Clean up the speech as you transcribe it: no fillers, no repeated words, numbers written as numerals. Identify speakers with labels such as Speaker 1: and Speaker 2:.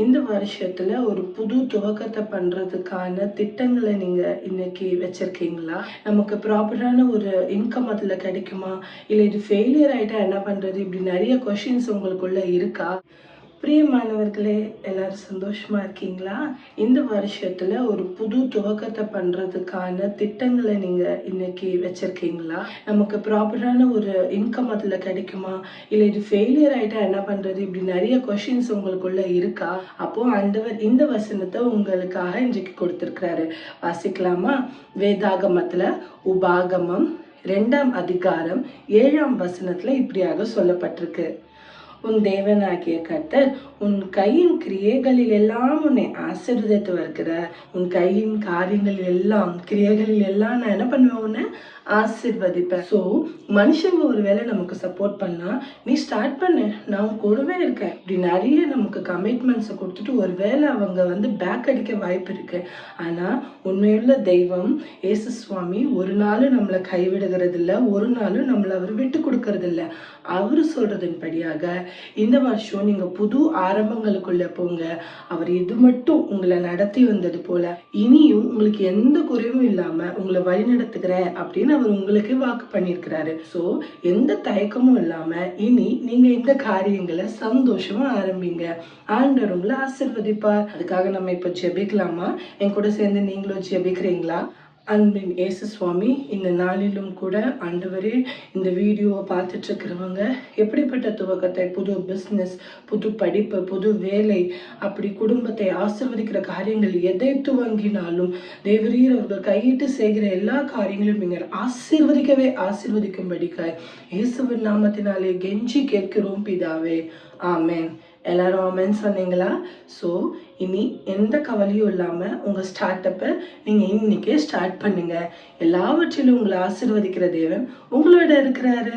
Speaker 1: இந்த வருஷத்துல ஒரு புது துவக்கத்தை பண்றதுக்கான திட்டங்களை நீங்க இன்னைக்கு வச்சிருக்கீங்களா? நமக்கு ப்ராப்பரான ஒரு இன்கம் அதுல கிடைக்குமா? இல்ல இது ஃபெயிலியர் ஆயிட்டா என்ன பண்றது? இப்படி நிறைய கொஸ்டின்ஸ் உங்களுக்குள்ள இருக்கா? பிரியமானவர்களே, எல்லாரும் சந்தோஷமா இருக்கீங்களா? இந்த வருஷத்துல ஒரு புது துவக்கத்தை பண்றதுக்கான திட்டங்களை நீங்க இன்னைக்கு வச்சிருக்கீங்களா? நமக்கு ப்ராப்பரான ஒரு இன்கம் அதுல கிடைக்குமா? இல்ல இது ஃபெயிலியர் ஆயிட்டா என்ன பண்றது? இப்படி நிறைய கொஸ்டின்ஸ் உங்களுக்குள்ள இருக்கா? அப்போ ஆண்டவர் இந்த வசனத்தை உங்களுக்காக இன்றைக்கு கொடுத்திருக்கிறாரு. வாசிக்கலாமா? வேதாகமத்துல உபாகமம் 2ஆம் அதிகாரம் 7ஆம் வசனத்துல இப்படியாக சொல்லப்பட்டிருக்கு. உன் தேவனாகிய கர்த்தர் உன் கையின் கிரியைகளில் எல்லாம் உன்னை ஆசீர்வதித்து வருகிறார். உன் கையின் காரியங்களில் எல்லாம் கிரியைகளில் எல்லாம் நான் என்ன பண்ணுவேன்? உன்னை ஆசீர்வதிப்பேன். ஸோ மனுஷங்க ஒருவேளை நமக்கு சப்போர்ட் பண்ணா, நீ ஸ்டார்ட் பண்ணு, நான் உன் கூடவே இருக்கேன், இப்படி நிறைய நமக்கு கமிட்மெண்ட்ஸை கொடுத்துட்டு ஒருவேளை அவங்க பேக் அடிக்க வாய்ப்பு இருக்கு. ஆனா உண்மையுள்ள தெய்வம் இயேசு சுவாமி ஒரு நாளும் நம்மளை கைவிடுகிறது இல்லை, ஒரு நாளும் நம்மளை அவர் விட்டு கொடுக்கறது இல்லை. அவரு சொல்றதன்படியாக இந்த வருஷம் நீங்க புது ஆரம்பங்களுக்குள்ள போங்க. அவர் இது மட்டும் உங்களை நடத்தி வந்தது போல இனியும் உங்களுக்கு எந்த குறைவும் இல்லாம உங்களை வழி நடத்துகிறேன் அப்படின்னு அவர் உங்களுக்கு வாக்கு பண்ணியிருக்கிறாரு. சோ எந்த தயக்கமும் இல்லாம இனி நீங்க இந்த காரியங்களை சந்தோஷமா ஆரம்பிங்க. ஆண்டவர் உங்களை ஆசீர்வதிப்பார். அதுக்காக நம்ம இப்ப ஜெபிக்கலாமா? என் கூட சேர்ந்து நீங்களும் ஜெபிக்கிறீங்களா? அன்பின் இயேசு சுவாமி, இந்த நாளிலும் கூட ஆண்டவரே, இந்த வீடியோவை பார்த்துட்டு இருக்கிறவங்க எப்படிப்பட்ட துவக்கத்தை, புது பிஸ்னஸ், புது படிப்பு, புது வேலை, அப்படி குடும்பத்தை ஆசீர்வதிக்கிற காரியங்கள் எதை துவங்கினாலும் தேவரீர் அவர்கள் கையிட்டு செய்கிற எல்லா காரியங்களும் நீங்கள் ஆசீர்வதிக்கும்படிக்காய் இயேசுவின் நாமத்தினாலே கெஞ்சி கேட்கிறோம் பிதாவே. ஆமென். எல்லாரும் ஆமென் சொன்னீங்களா? ஸோ இனி எந்த கவலையும் இல்லாமல் உங்கள் ஸ்டார்ட் அப்பை நீங்கள் இன்னைக்கே ஸ்டார்ட் பண்ணுங்க. எல்லாவற்றிலும் உங்களை ஆசீர்வதிக்கிற தேவன் உங்களோட இருக்கிறாரு.